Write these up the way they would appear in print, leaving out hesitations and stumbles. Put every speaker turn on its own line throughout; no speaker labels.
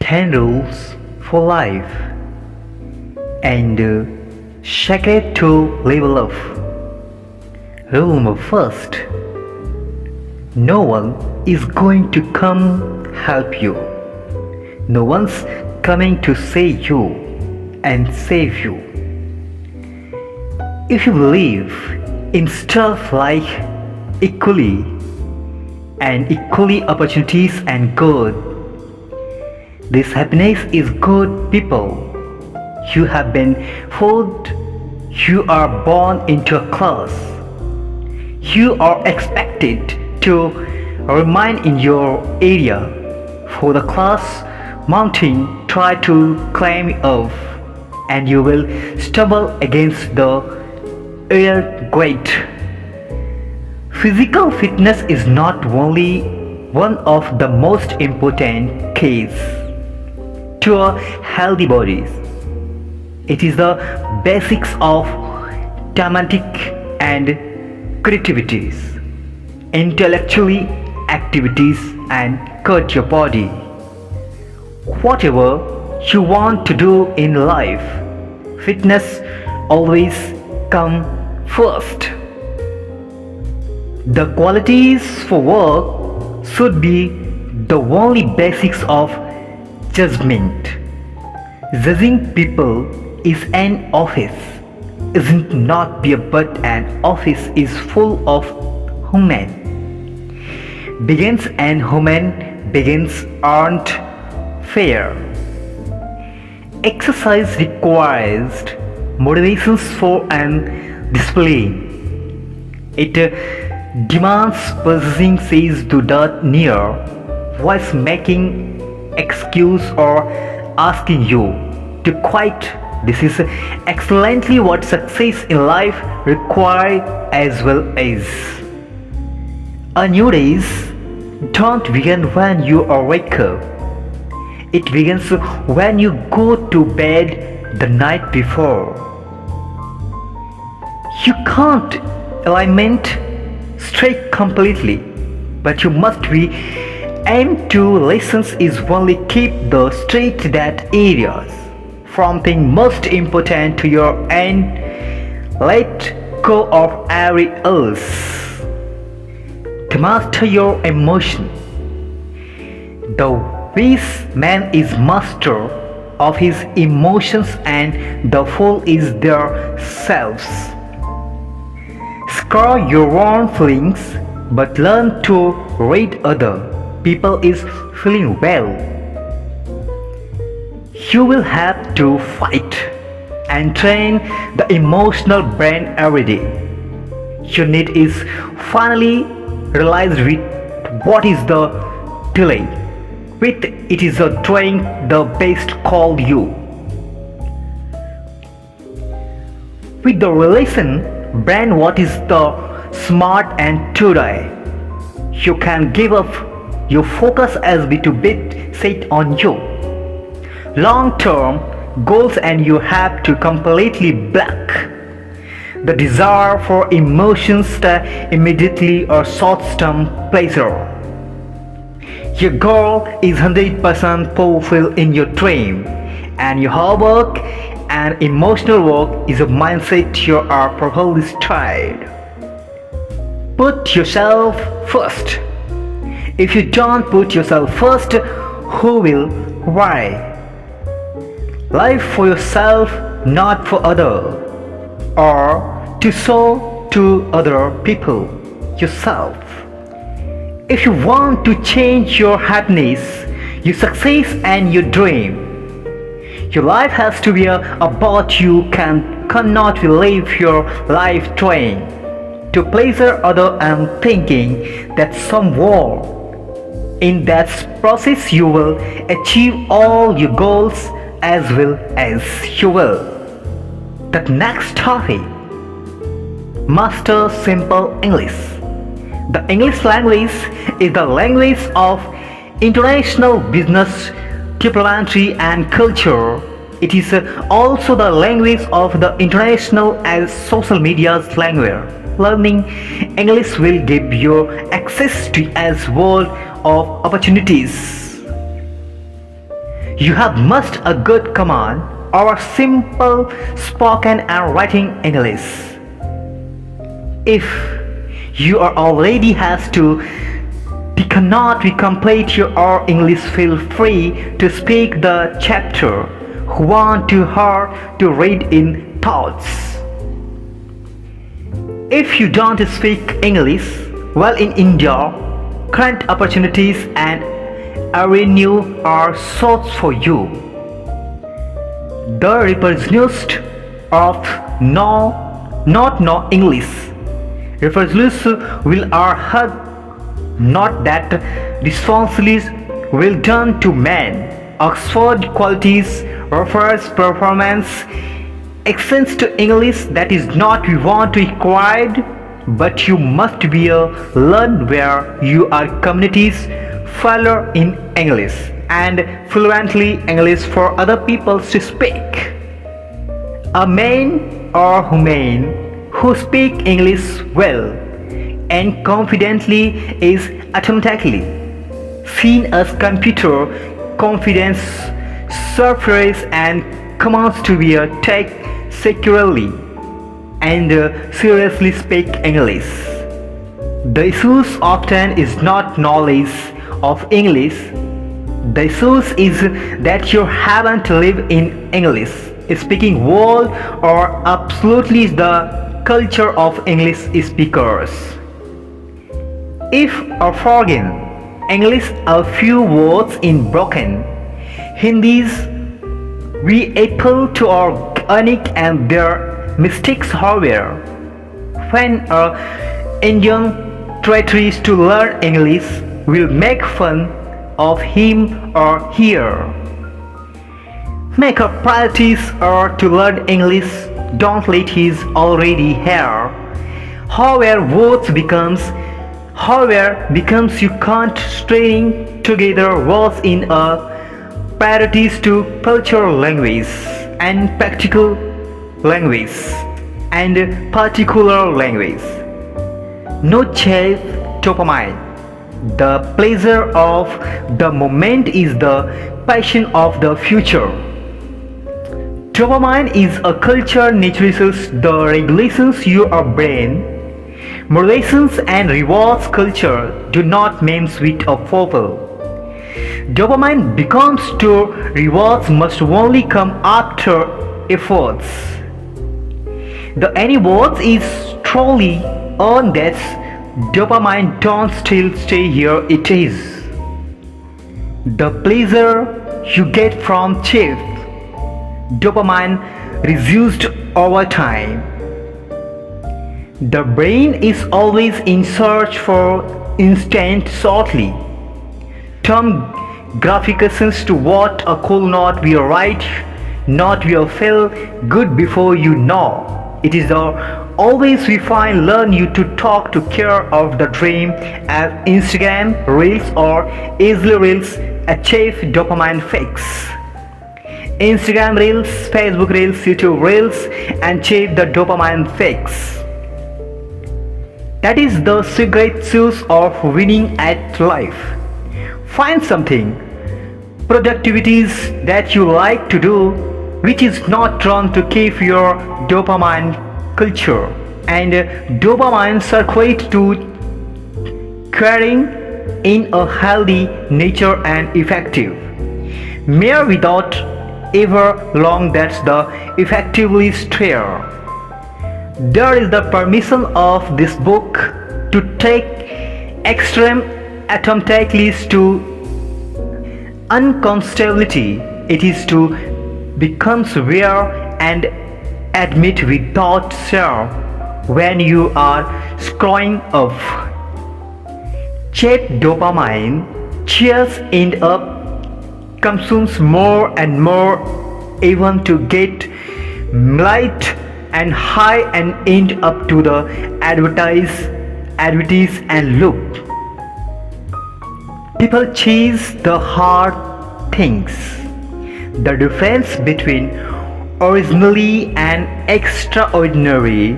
10 rules for life and secret to level up. Rule number first: no one is going to come help you. No one's coming to save you and save you. If you believe in stuff like equally and equally opportunities and good, this happiness is good, people. You have been fooled. You are born into a class. You are expected to remain in your area. For the class mountain try to climb up, and you will stumble against the air great. Physical fitness is not only one of the most important keys to a healthy body. It is the basics of thematic and creativities, intellectually activities, and cut your body. Whatever you want to do in life, fitness always come first. The qualities for work should be the only basics of judgment. Judging people is an office, isn't not be, but an office is full of human begins, and human begins aren't fair. Exercise requires motivations for an discipline. It demands possessing says to that near voice making excuse or asking you to quit. This is excellently what success in life requires, as well as a new days don't begin when you wake up. It begins when you go to bed the night before. You can't alignment straight completely, but you must be aim to lessons is only keep the straight that areas from thing most important to your end. Let go of every else to master your emotion. The wise man is master of his emotions, and the fool is their selves. Score your own feelings, but learn to read other people is feeling well. You will have to fight and train the emotional brain every day. Your need is finally realized with what is the delay. With it is a doing the best called you. With the relation brain what is the smart, and today you can give up your focus as be to bit set on you long-term goals, and you have to completely block the desire for emotions that immediately or short-term pleasure. Your goal is 100% fulfilled in your dream, and your hard work and emotional work is a mindset you are properly tried. Put yourself first. If you don't put yourself first, who will? Why? Live for yourself, not for others, or to show to other people yourself. If you want to change your happiness, your success, and your dream, your life has to be about you cannot live your life trying to pleasure other and thinking that somewhere in that process you will achieve all your goals, as well as you will. The next topic: master simple English. The English language is the language of international business, diplomacy, and culture. It is also the language of the international as social media's language. Learning English will give you access to a world of opportunities. You have must a good command or simple spoken and writing English. If you are already has to cannot we complete your English, feel free to speak the chapter who want to her to read in thoughts. If you don't speak English well in India, current opportunities and avenue are sought for you. The representative of not know English representatives will are heard not that responsibilities will done to men. Oxford qualities refers performance accents to English that is not we want to required, but you must be a learn where you are communities follow in English and fluently English for other people to speak. A man or woman who speak English well and confidently is automatically seen as computer confidence surface and commands to be take securely and seriously speak English. The issues often is not knowledge of English. The issues is that you haven't lived in English speaking world or absolutely the culture of English speakers. If or forgotten English a few words in broken Hindis we appeal to our unique and their mistakes however. When Indian tries to learn English will make fun of him or her. Make a priorities or to learn English, don't let his already here. However becomes you can't string together words in a priorities to cultural language and practical language and particular language. No chase dopamine. The pleasure of the moment is the passion of the future. Dopamine is a culture nourishes the regulations your brain. Modulations and rewards culture do not means with a purple. Dopamine becomes to rewards must only come after efforts. The any words is truly earned that dopamine don't still stay here it is. The pleasure you get from chase dopamine reduced over time. The brain is always in search for instant shortly term gratifications to what a could not be right, not will feel good before you know. It is always we find learn you to talk to care of the dream as Instagram Reels or easily Reels achieve dopamine fix. Instagram Reels, Facebook Reels, YouTube Reels achieve the dopamine fix. That is the secret sauce of winning at life. Find something, productivities that you like to do, which is not drawn to keep your dopamine culture and dopamine circulate to carrying in a healthy nature and effective. Mere without ever long that's the effectively stare. There is the permission of this book to take extreme automatically to uncomfortability. It is to becomes aware and admit without fear when you are screwing up. Cheap dopamine cheers end up consumes more and more even to get light and high and end up to the advertise and look. People chase the hard things. The difference between originally and extraordinary.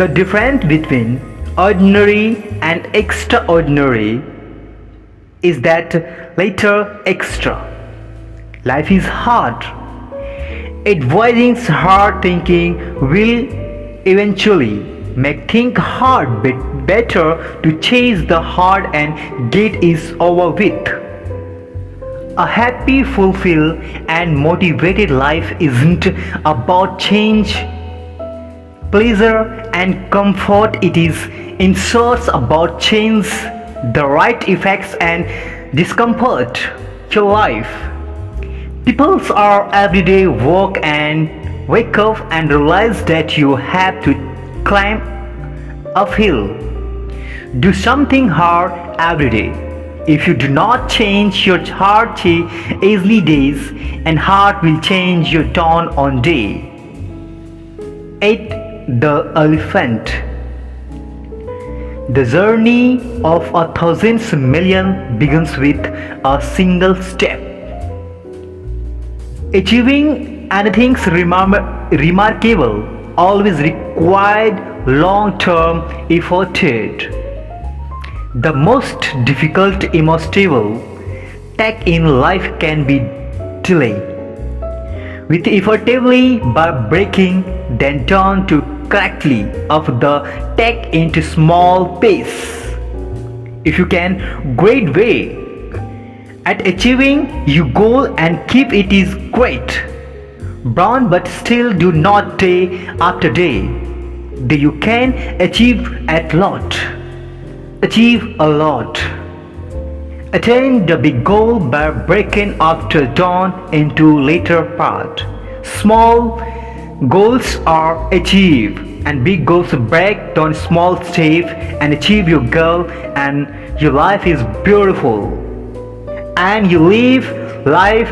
The difference between ordinary and extraordinary is that later extra. Life is hard. Avoiding hard thinking will eventually make things hard but better to chase the hard and get it over with. A happy, fulfilled, and motivated life isn't about change, pleasure, and comfort. It is in search about change, the right effects, and discomfort to life. People are everyday work and wake up and realize that you have to climb uphill. Do something hard every day. If you do not change your heart easily days, and heart will change your tone on day. 8. The elephant. The journey of 1,000,000,000 begins with a single step. Achieving anything remarkable always required long-term effort. The most difficult emotional task in life can be delay. With effectively by breaking then down to correctly of the task into small piece. If you can great way at achieving your goal and keep it is great. Brown but still do not day after day. Then you can achieve a lot. Attain the big goal by breaking after dawn into later part. Small goals are achieved and big goals break down small steps and achieve your goal, and your life is beautiful. And you live life,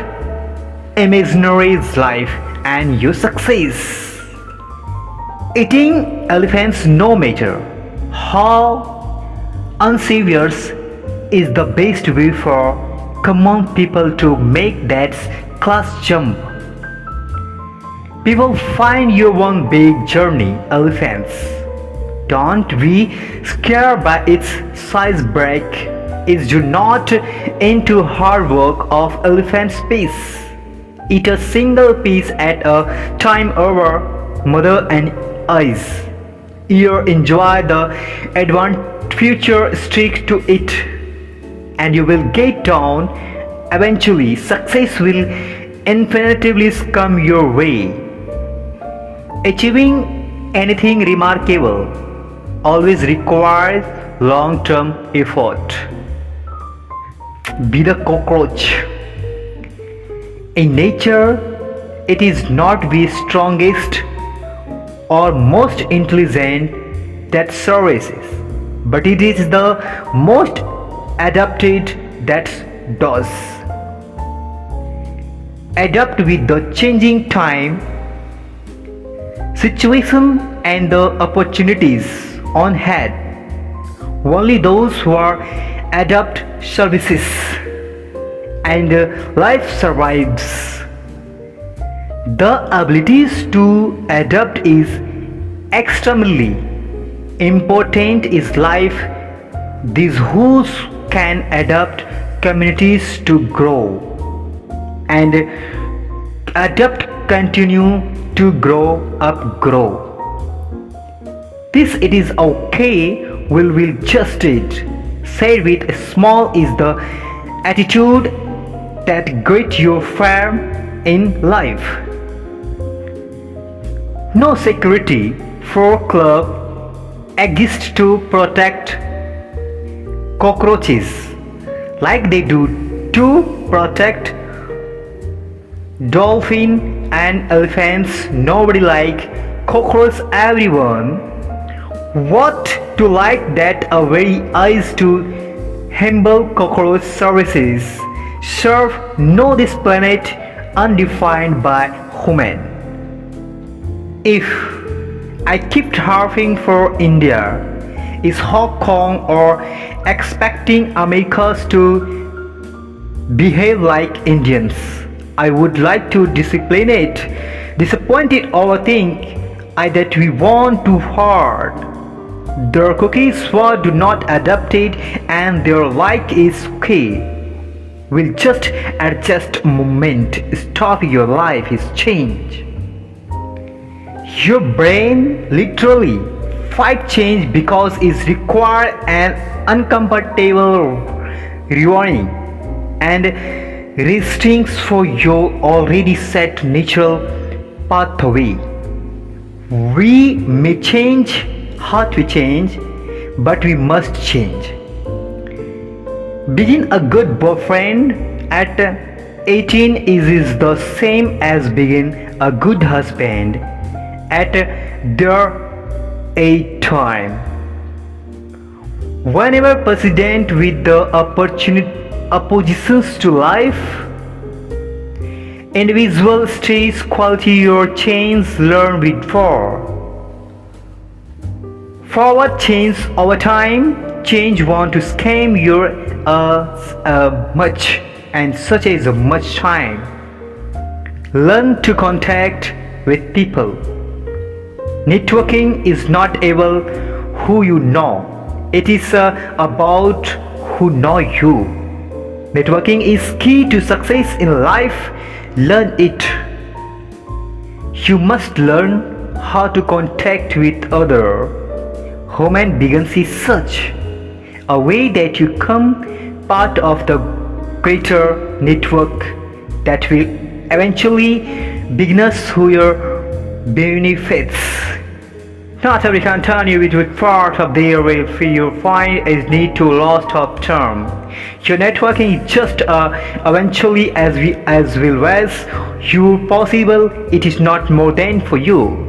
imaginary life, and you success. Eating elephants no matter how unserious is the best way for common people to make that class jump. People find your one big journey, elephants. Don't be scared by its size break. It's do not into hard work of elephant's piece. Eat a single piece at a time over mother and eyes. You enjoy the advanced future, stick to it, and you will get down. Eventually, success will infinitively come your way. Achieving anything remarkable always requires long-term effort. Be the cockroach. In nature, it is not the strongest or most intelligent that survives, but it is the most adapted that does. Adapt with the changing time, situation, and the opportunities on hand. Only those who are adapt services and life survives. The abilities to adapt is extremely important in life. These who can adapt communities to grow and adapt continue to grow. This it is okay, will just it. Said with small is the attitude that great your firm in life. No security for club exists to protect cockroaches like they do to protect dolphin and elephants. Nobody like cockroach, everyone what to like that a very eyes to humble cockroach services serve no this planet undefined by human. If I kept harping for India is Hong Kong or expecting Americans to behave like Indians, I would like to disappointed overthink I that we want too hard. Their cookies were do not adapted and their like is okay. will just adjust moment. Stop your life is change. Your brain literally fight change because it require an uncomfortable rewarning and restraints for your already set natural pathway. We may change how to change, but we must change. Being a good boyfriend at 18 is the same as being a good husband at their age time. Whenever president with the oppositions to life, individual stays quality your chains learn with forward change over time. Change want to scam your much and such as a much time. Learn to contact with people. Networking is not able who you know. It is about who know you. Networking is key to success in life. Learn it. You must learn how to contact with other. Human begins is such a way that you become part of the greater network that will eventually beginners who your benefits. Not every can turn you into part of their will feel you find is need to lost of term. Your networking is just eventually as well as you possible. It is not more than for you.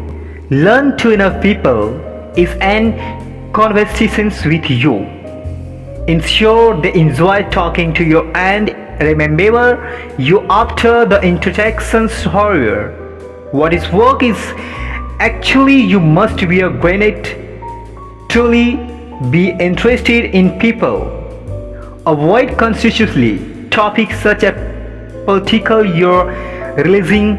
Learn to enough people is an conversations with you. Ensure they enjoy talking to you and remember you after the interactions. However, what is work is actually you must be a granite, truly be interested in people. Avoid consciously topics such as political your releasing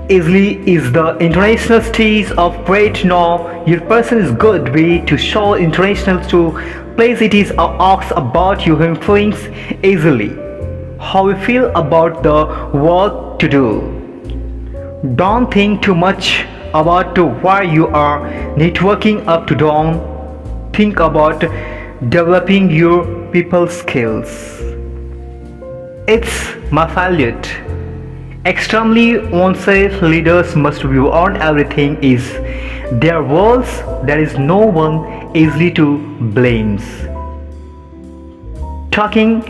easily is the international stage of great now. Your person is good way to show international to place it is asks about your feelings easily. How you feel about the work to do. Don't think too much about why you are networking up to down. Think about developing your people skills. It's my failure. Extremely oneself leaders must reward everything is their worlds. There is no one easily to blames. Talking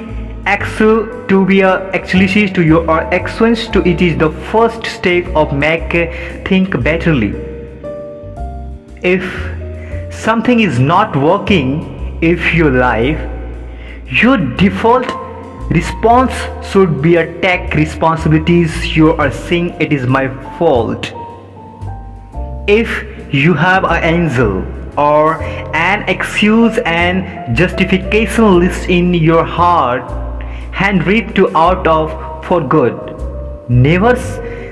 to be actually to your or actions to it is the first step of make think betterly. If something is not working if your life, your default response should be a take responsibilities. You are saying it is my fault. If you have an angel or an excuse and justification list in your heart, hand read to out of for good. Never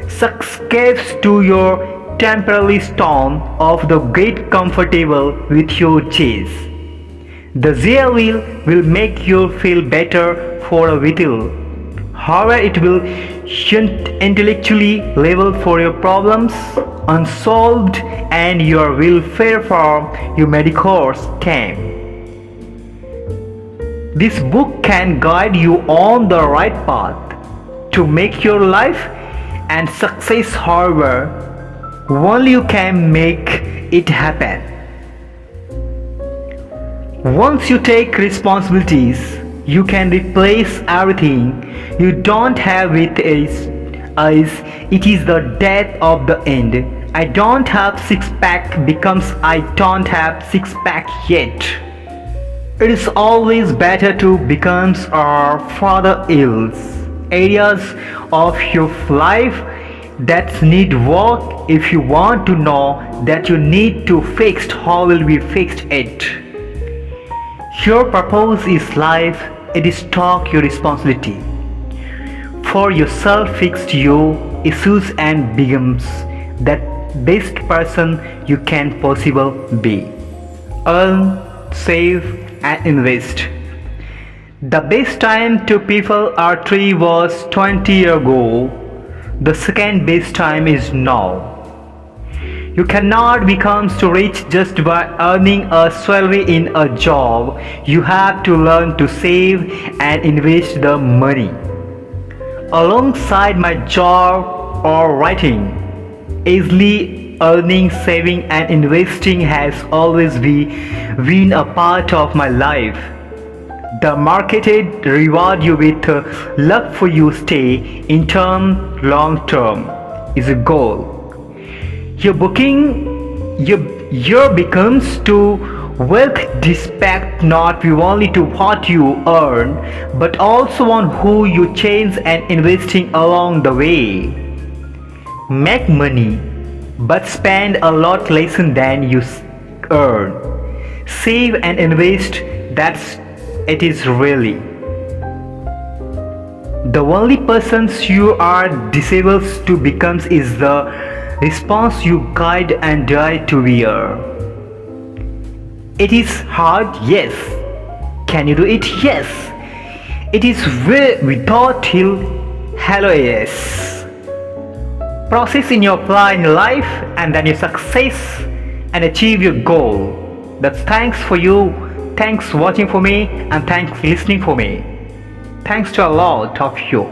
succumbs to your temporary storm of the great comfortable with your chase. The zeal will make you feel better for a little. However, it will intellectually level for your problems unsolved and your welfare from your medicourse came. This book can guide you on the right path to make your life and success. However, only you can make it happen. Once you take responsibilities, you can replace everything you don't have with as it is the death of the end. I don't have six-pack becomes I don't have six-pack yet. It is always better to become or further ills areas of your life that need work. If you want to know that you need to fix, how will we fix it? Your purpose is life. It is talk your responsibility for yourself. Fix your issues and becomes that best person you can possible be. Earn, save and invest. The best time to people are 3 was 20 years ago. The second best time is now. You cannot become so rich just by earning a salary in a job. You have to learn to save and invest the money. Alongside my job or writing, easily earning, saving and investing has always been a part of my life. The marketed reward you with luck for you stay in term long term is a goal. Your becomes to wealth despite not be only to what you earn, but also on who you change and investing along the way. Make money, but spend a lot less than you earn. Save and invest, that's it is really. The only persons you are disabled to become is the response you guide and die to wear. It is hard, yes. Can you do it? Yes. It is without till hello, yes. Process in your plan in life and then you success and achieve your goal. That's thanks for you. Thanks watching for me and thanks listening for me. Thanks to a lot of you.